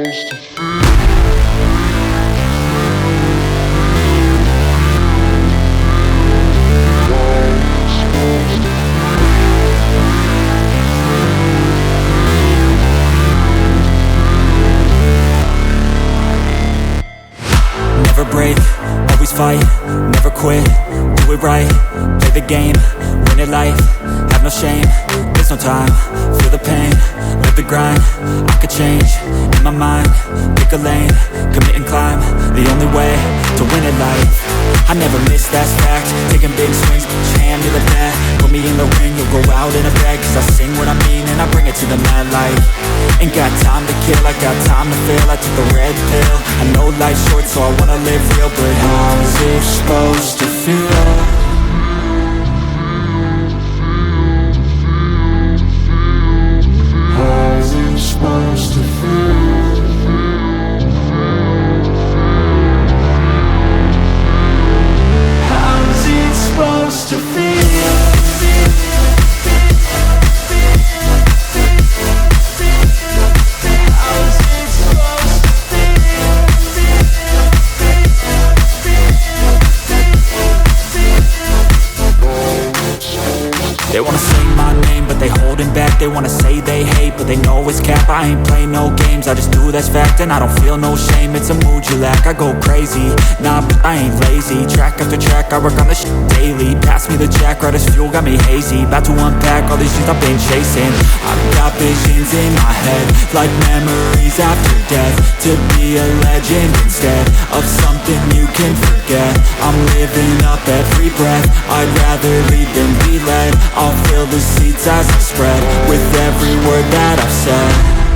Never break, always fight, never quit, do it right, play the game, win it life, have no shame, there's no time, feel the pain, live the grind, I could change, in my mind, pick a lane, commit and climb, the only way to win it life. I never miss, that's fact, taking big swings, put your hand to the bat, put me in the ring, you'll go out in a bag, cause I sing what I mean and I bring it to the mad light. Ain't got time to kill, I got time to feel, I took the red pill, I know life's short so I wanna live real, but how's it supposed to feel? How's it supposed to feel? How's it supposed to feel? They wanna say my name, but they holding back. They wanna say they hate, but they know it's cap. I ain't play no games, I just do that's fact. And I don't feel no shame, it's a mood you lack. I go crazy, nah, but I ain't lazy. Track after track, I work on this shit daily. Pass me the jack, right as fuel, got me hazy. About to unpack all these things I've been chasing. I've got visions in my head, like memories after death. To be a legend instead of something you can forget. I'm living up every breath, I'd rather lead than be led. I'll fill the seats as I spread with every word that I've said.